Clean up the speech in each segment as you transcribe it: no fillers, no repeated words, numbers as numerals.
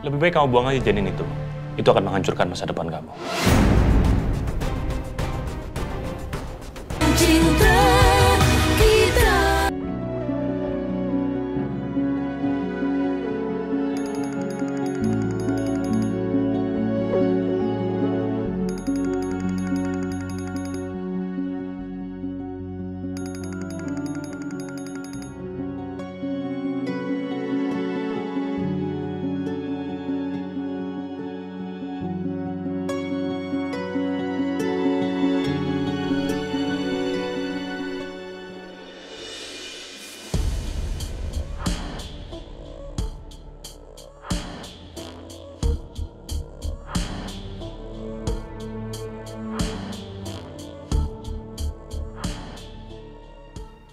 Lebih baik kamu buang aja janin itu. Itu akan menghancurkan masa depan kamu. Cinta kita.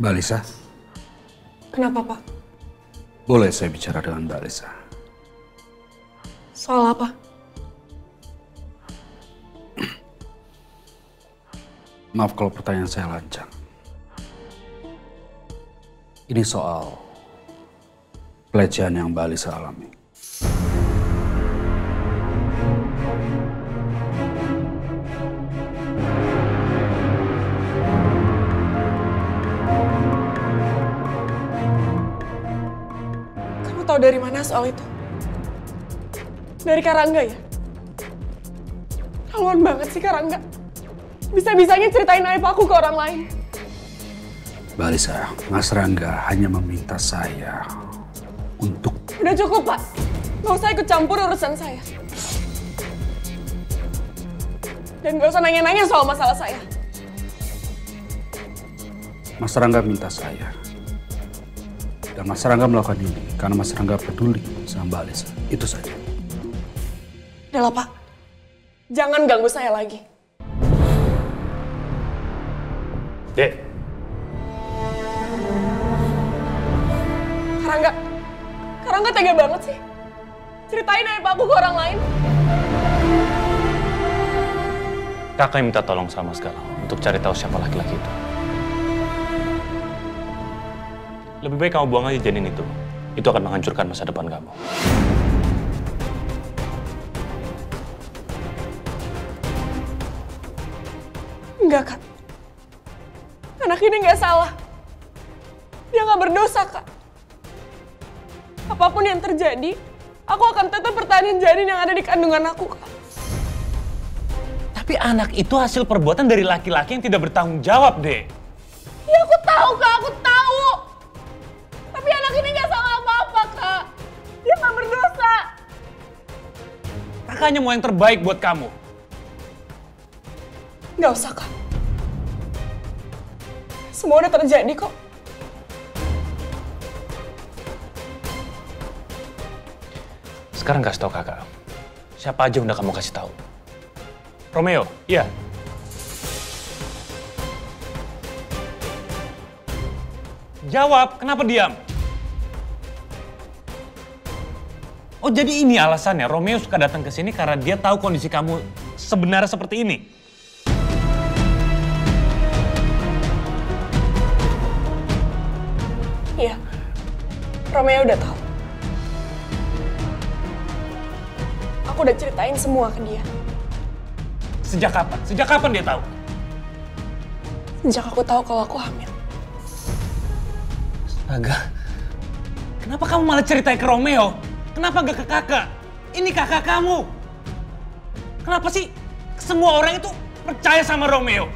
Mbak Lisa, Kenapa, Pak? boleh saya bicara dengan Mbak Lisa? Soal apa? Maaf kalau pertanyaan saya lancang. Ini soal pelecehan yang Mbak Lisa alami. Kamu tahu dari mana soal itu? Dari Karangga ya? Keterlaluan banget sih Karangga. Bisa-bisanya ceritain aib aku ke orang lain. Mbak Lisa, Mas Rangga hanya meminta saya untuk... Udah cukup, Pak. Gak usah ikut campur urusan saya. Dan gak usah nanya-nanya soal masalah saya. Mas Rangga minta saya. Dan Mas Rangga melakukan ini karena Mas Rangga peduli sama Mbak Lisa. Itu saja. Udahlah, Pak. Jangan ganggu saya lagi. Dek, Karangga tega banget sih. Ceritain aib aku ke orang lain. kakak yang minta tolong sama Mas Galang untuk cari tahu siapa laki-laki itu. Lebih baik kamu buang aja janin itu. Itu akan menghancurkan masa depan kamu. Enggak, Kak. Anak ini nggak salah. Dia nggak berdosa, Kak. Apapun yang terjadi, aku akan tetap pertahanin janin yang ada di kandungan aku, Kak. Tapi anak itu hasil perbuatan dari laki-laki yang tidak bertanggung jawab, Dek. Ya aku tahu, Kak. Aku tahu. Tapi anak ini nggak salah apa-apa, Kak. Dia nggak berdosa. Kakak hanya mau yang terbaik buat kamu. Nggak usah, Kak. Semua udah terjadi kok. Sekarang kasih tahu kakak. Siapa aja udah kamu kasih tahu? Romeo, iya. Jawab, kenapa diam? Oh, jadi ini alasannya Romeo suka datang ke sini karena dia tahu kondisi kamu sebenarnya seperti ini. Iya. Romeo udah tahu. Aku udah ceritain semua ke dia. Sejak kapan? Sejak kapan dia tahu? Sejak aku tahu kalau aku hamil. Astaga. Kenapa kamu malah ceritain ke Romeo? Kenapa gak ke kakak? Ini kakak kamu. Kenapa sih semua orang itu percaya sama Romeo?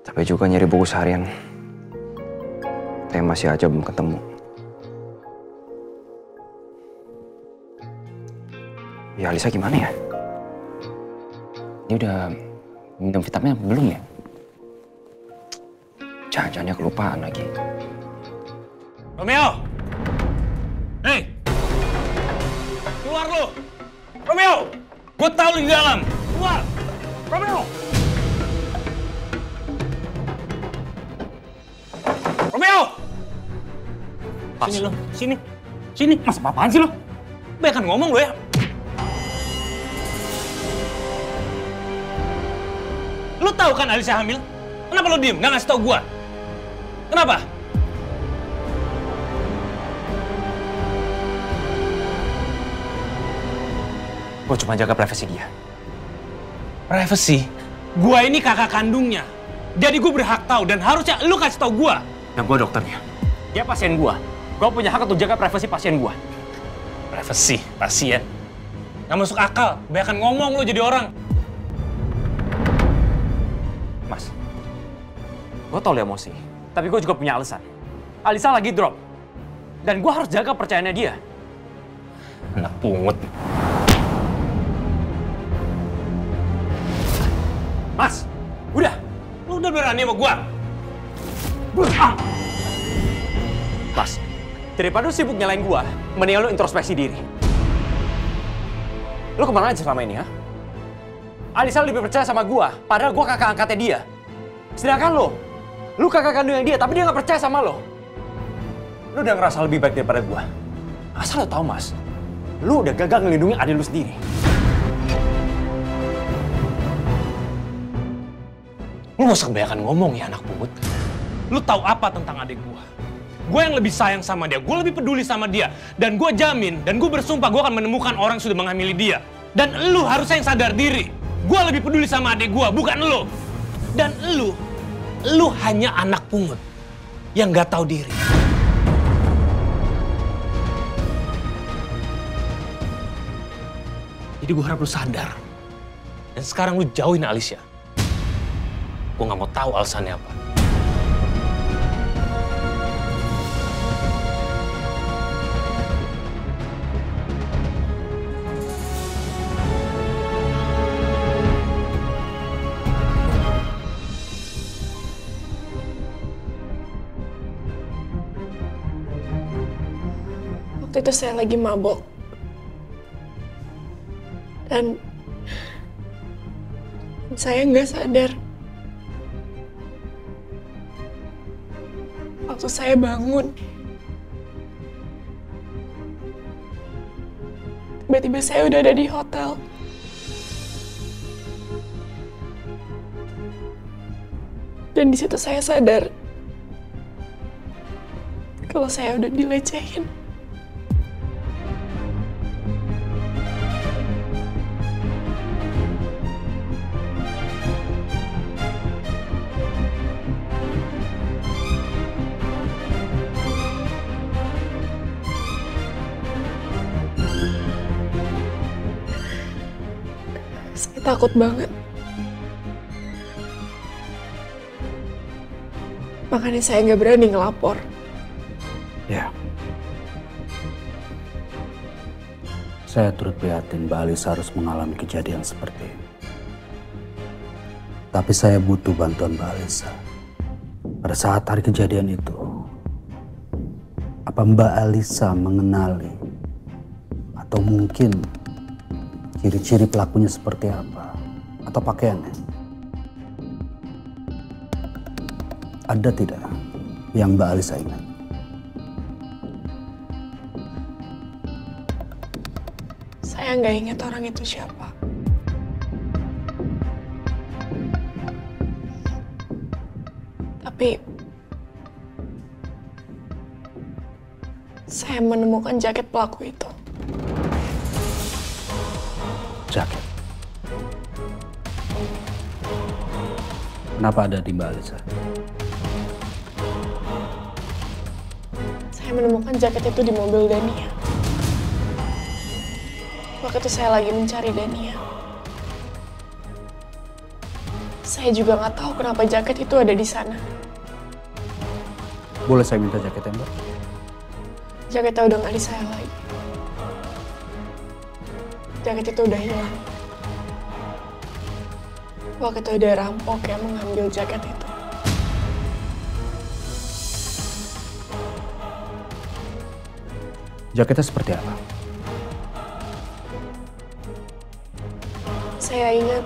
Capek juga nyari buku seharian. Tapi masih aja belum ketemu. Ya Alisa gimana ya? Dia udah Minum vitamin belum ya? Jangan-jangan dia kelupaan lagi. Romeo! Hei! Keluar lu! Romeo! Gue tahu lu di dalam! Keluar! Romeo! Romeo! Sini lo, sini. Sini, mas apaan sih lo? Banyak ngomong lo ya. Lo tahu kan Alicia hamil? Kenapa lo diem? Nggak ngasih tau gua? Kenapa? Gue cuma jaga privasi dia. Privasi? Gua ini kakak kandungnya. Jadi gue berhak tahu dan harusnya lo kasih tau gua. Nah, gue dokternya. Dia pasien gua. Gua punya hak untuk jaga privasi pasien gua. Privasi, pasien. Nggak masuk akal. Banyak ngomong lo jadi orang. Mas, gue tau lo emosi, tapi gue juga punya alasan. Alisa lagi drop, dan gue harus jaga percayaannya dia. Anak pungut. Mas, udah. Lu udah berani sama gua? Mas, daripada lu sibuk nyalain gue, mendingan lu introspeksi diri. Lu kemana aja selama ini, ha? Alisa lebih percaya sama gue, padahal gue kakak angkatnya dia. Sedangkan lu kakak kandungnya dia, tapi dia nggak percaya sama lo. Lu udah ngerasa lebih baik daripada gue. Asal lo tau, Mas, lu udah gagal ngelindungi adik lu sendiri. Lu gak usah kebanyakan ngomong ya anak pungut. Lu tahu apa tentang adik gua? Gue yang lebih sayang sama dia, gue lebih peduli sama dia. Dan gue jamin, dan gue bersumpah gue akan menemukan orang yang sudah menghamili dia. Dan lu harusnya yang sadar diri. Gue lebih peduli sama adik gue, bukan lu. Dan lu hanya anak pungut yang gak tahu diri. Jadi gue harap lu sadar. Dan sekarang lu jauhin Alicia. Gue gak mau tahu alasannya apa. Waktu itu saya lagi mabok. Dan saya nggak sadar. Waktu saya bangun, tiba-tiba saya udah ada di hotel. Dan di situ saya sadar kalau saya udah dilecehin. Saya takut banget. Makanya saya nggak berani ngelapor. Ya. Saya turut prihatin Mbak Alisa harus mengalami kejadian seperti ini. Tapi saya butuh bantuan Mbak Alisa. Pada saat hari kejadian itu, apa Mbak Alisa mengenali atau mungkin ciri-ciri pelakunya seperti apa? Atau pakaiannya? Ada tidak yang Mbak Alisa ingat? Saya nggak ingat orang itu siapa. Tapi saya menemukan jaket pelaku itu. Jaket. Kenapa ada di Mbak Alisa? Saya menemukan jaket itu di mobil Dania. Waktu itu saya lagi mencari Dania. Saya juga nggak tahu kenapa jaket itu ada di sana. Boleh saya minta jaketnya, Mbak? Jaketnya udah nggak di saya lagi. Jaket itu udah hilang. waktu itu ada rampok yang mengambil jaket itu. Jaketnya seperti apa? Saya ingat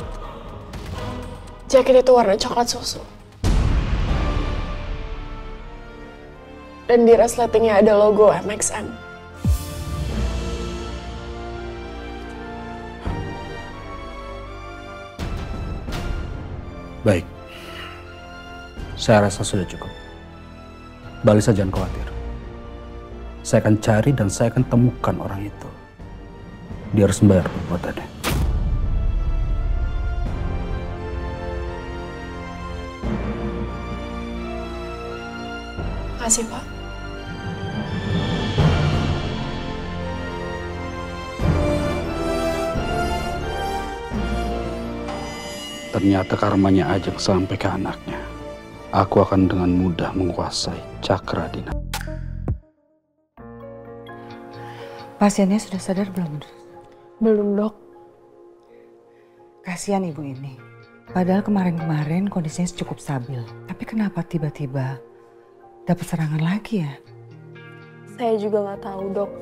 jaket itu warna coklat susu. Dan di resletingnya ada logo MXM. Baik. Saya rasa sudah cukup. Balisa jangan khawatir. Saya akan cari dan saya akan temukan orang itu. Dia harus membayar perbuatannya. Makasih, Pak. Ternyata karmanya Ajeng sampai ke anaknya. Aku akan dengan mudah menguasai Cakradina. Pasiennya sudah sadar belum? Belum, Dok. Kasihan ibu ini. Padahal kemarin-kemarin kondisinya cukup stabil. Tapi kenapa tiba-tiba dapat serangan lagi ya? Saya juga nggak tahu, Dok.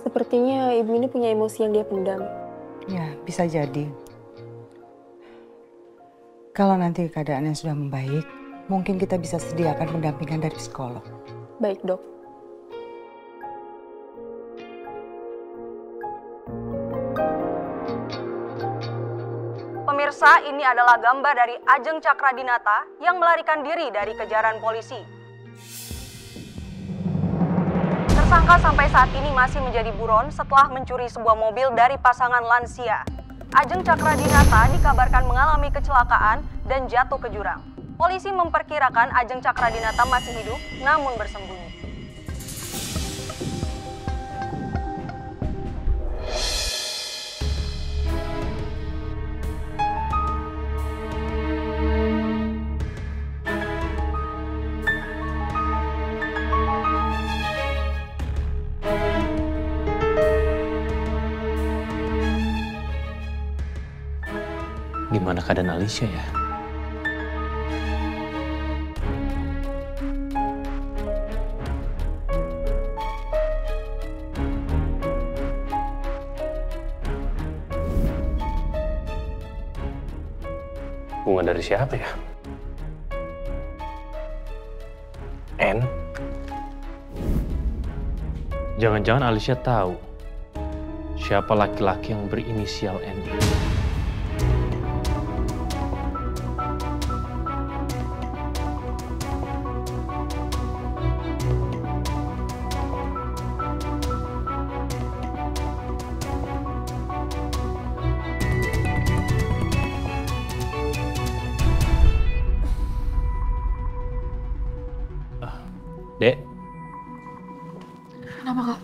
Sepertinya ibu ini punya emosi yang dia pendam. Ya, bisa jadi. Kalau nanti keadaannya sudah membaik, mungkin kita bisa sediakan pendampingan dari psikolog. Baik, Dok. Pemirsa, ini adalah gambar dari Ajeng Cakradinata yang melarikan diri dari kejaran polisi. Tersangka sampai saat ini masih menjadi buron setelah mencuri sebuah mobil dari pasangan lansia. Ajeng Cakradinata dikabarkan mengalami kecelakaan dan jatuh ke jurang. Polisi memperkirakan Ajeng Cakradinata masih hidup namun bersembunyi. Gimana keadaan Alicia ya? Bunga dari siapa ya? N? Jangan-jangan Alicia tahu siapa laki-laki yang berinisial N. Dek. Kenapa, Kak?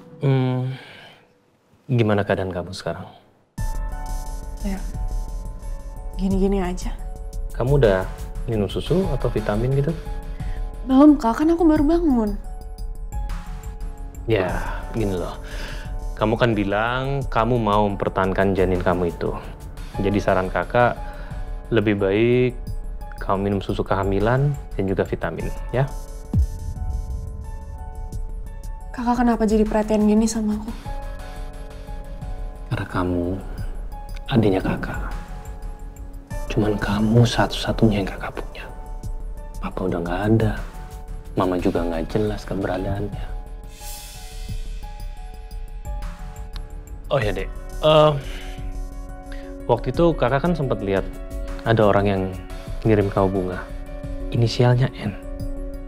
Gimana keadaan kamu sekarang? Ya, gini-gini aja. Kamu udah minum susu atau vitamin gitu? Belum, Kak. Kan aku baru bangun. Ya, gini loh. Kamu kan bilang kamu mau mempertahankan janin kamu itu. Jadi saran kakak, lebih baik kamu minum susu kehamilan dan juga vitamin, ya? Kakak kenapa jadi perhatian gini sama aku? Karena kamu adiknya kakak. Cuman kamu satu-satunya yang kakak punya. Papa udah nggak ada. Mama juga nggak jelas keberadaannya. Oh ya, Dek. Waktu itu kakak kan sempat lihat ada orang yang ngirim kamu bunga. Inisialnya N.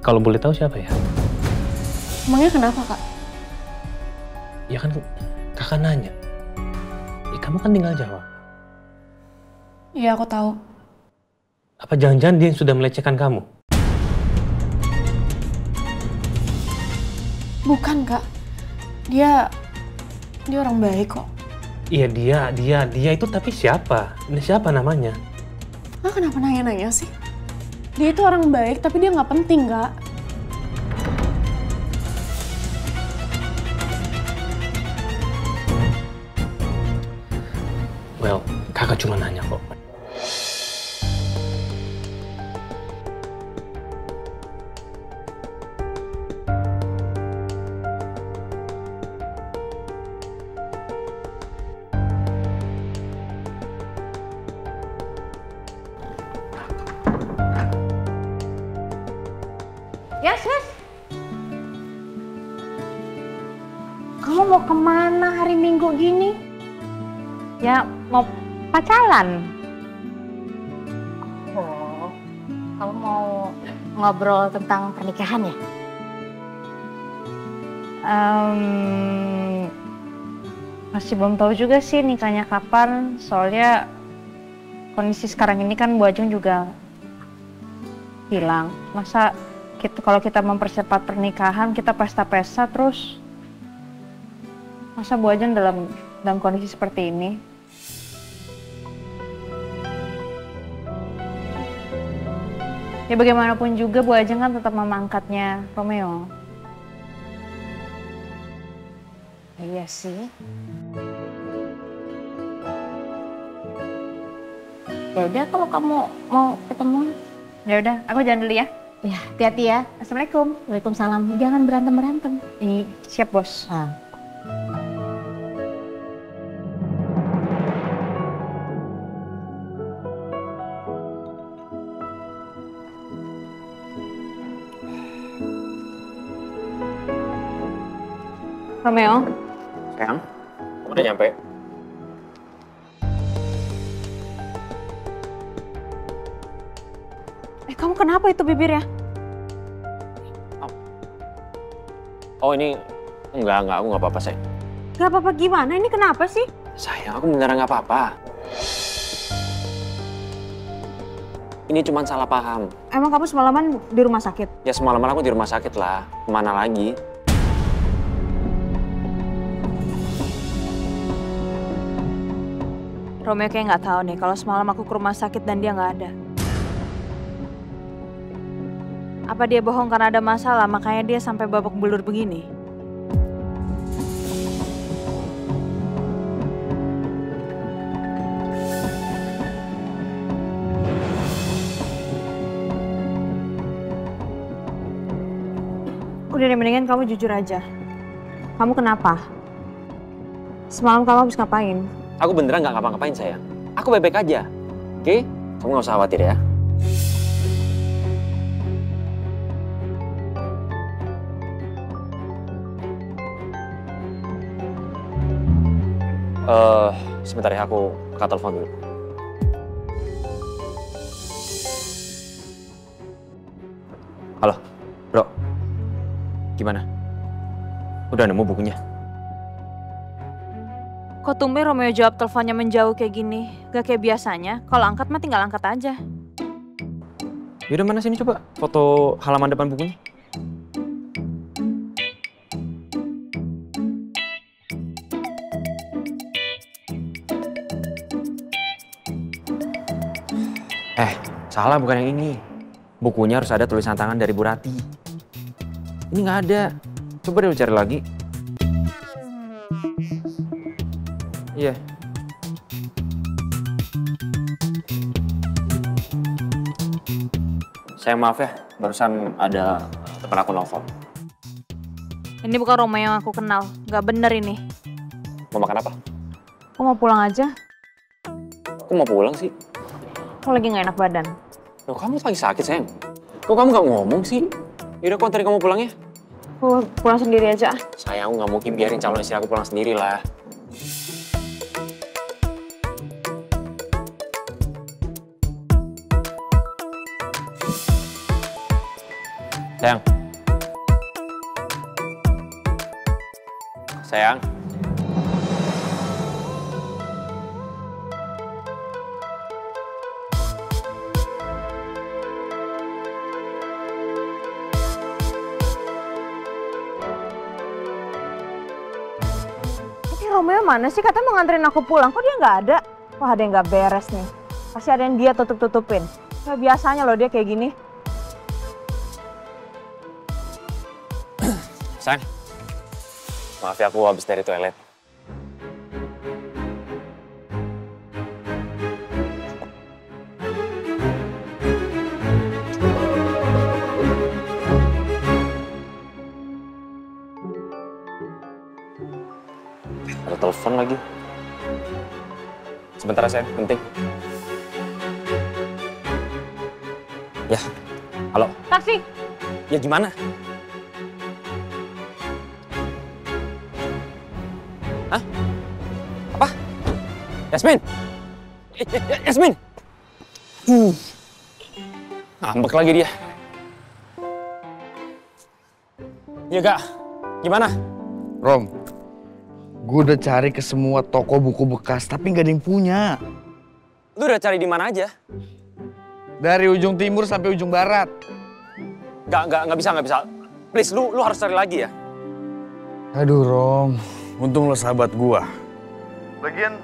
Kalau boleh tahu siapa ya? Emangnya kenapa, Kak? Ya kan kakak nanya. Kamu kan tinggal jawab. Iya, aku tahu. Apa jangan-jangan dia yang sudah melecehkan kamu? Bukan, Kak. Dia orang baik kok. Iya, dia itu tapi siapa? Ini siapa namanya? Kak, kenapa nanya-nanya sih? Dia itu orang baik, tapi dia nggak penting, Kak. Well, kakak cuma nanya kok. Yes. Kamu mau kemana hari Minggu gini? Ya, mau pacaran. Oh, kamu mau ngobrol tentang pernikahan ya? Masih belum tahu juga sih nikahnya kapan, soalnya kondisi sekarang ini kan Bu Ajeng juga hilang. Masa kalau kita mempercepat pernikahan, kita pesta-pesta terus, masa Bu Ajeng dalam kondisi seperti ini? Ya bagaimanapun juga Bu Ajeng kan tetap mama angkatnya Romeo. Iya sih. Ya udah kalau kamu mau ketemu. Ya udah, aku jalan dulu ya. Ya, hati-hati ya. Assalamualaikum. Waalaikumsalam. Jangan berantem-berantem. Siap, Bos. Romeo. Sayang, kamu udah nyampe? Kamu kenapa itu bibirnya? Oh ini, enggak, aku nggak apa-apa, sayang. Gak apa-apa gimana? Ini kenapa sih? Sayang, aku beneran nggak apa-apa. Ini cuma salah paham. Emang kamu semalaman di rumah sakit? Ya semalaman aku di rumah sakit lah. Kemana lagi? Romeo kayak nggak tahu nih kalau semalam aku ke rumah sakit dan dia nggak ada. Apa dia bohong karena ada masalah, makanya dia sampai babak belur begini? Udah deh, mendingan kamu jujur aja. Kamu kenapa? Semalam kamu habis ngapain? Aku beneran nggak ngapa-ngapain, sayang. Aku baik-baik aja. Oke? Kamu nggak usah khawatir ya. Sebentar ya, aku angkat telepon dulu. Halo, bro. Gimana? Udah nemu bukunya? Kok tumben Romeo jawab teleponnya menjauh kayak gini? Gak kayak biasanya, kalau angkat mah tinggal angkat aja. Yaudah, mana sini coba foto halaman depan bukunya. Salah, bukan yang ini. Bukunya harus ada tulisan tangan dari Bu Rati. Ini nggak ada. Coba deh cari lagi. Iya. Saya maaf ya, barusan ada teman aku nelfon. Ini bukan Romeo yang aku kenal, nggak bener ini. Mau makan apa? Aku mau pulang aja. Aku mau pulang sih. Aku lagi nggak enak badan. Loh, kamu lagi sakit, sayang. Kok kamu nggak ngomong sih? Yaudah, aku anterin kamu pulang ya. Aku pulang sendiri aja. Sayang, aku nggak mungkin biarin calon istri aku pulang sendiri lah. Sayang. Sayang. Romeo mana sih? Katanya mau nganterin aku pulang, kok dia nggak ada? Wah, ada yang nggak beres nih. Pasti ada yang dia tutup-tutupin. Kayak biasanya loh dia kayak gini. Sayang, maaf ya, aku habis dari toilet. Ada telepon lagi. Sebentar ya, sayang, penting. Ya, halo. Taksi. Ya gimana? Hah? Apa? Yasmin? Yasmin! Ngambek lagi dia. Ya Kak, gimana? Rom, gue udah cari ke semua toko buku bekas, tapi nggak ada yang punya. Lu udah cari di mana aja? Dari ujung timur sampai ujung barat. Nggak bisa. Please, lu harus cari lagi ya. Aduh Rom, untung lo sahabat gua. Lagian,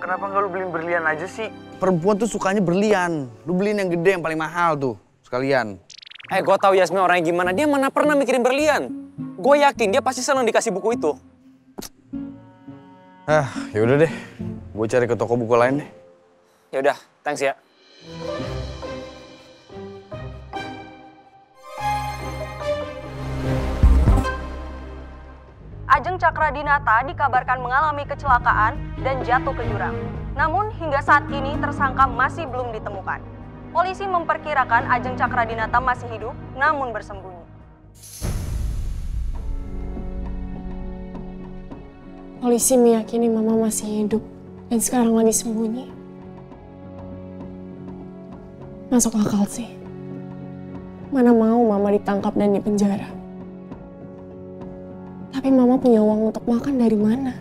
kenapa nggak lu beliin berlian aja sih? Perempuan tuh sukanya berlian. Lu beliin yang gede, yang paling mahal tuh, sekalian. Gue tahu Yasmin orangnya gimana. Dia mana pernah mikirin berlian. Gue yakin dia pasti senang dikasih buku itu. Yaudah deh. Gue cari ke toko buku lain deh. Yaudah, thanks ya. Ajeng Cakradinata dikabarkan mengalami kecelakaan dan jatuh ke jurang. Namun hingga saat ini tersangka masih belum ditemukan. Polisi memperkirakan Ajeng Cakradinata masih hidup namun bersembunyi. Polisi meyakini Mama masih hidup dan sekarang lagi sembunyi. Masuk akal sih. Mana mau Mama ditangkap dan dipenjara. Tapi Mama punya uang untuk makan dari mana?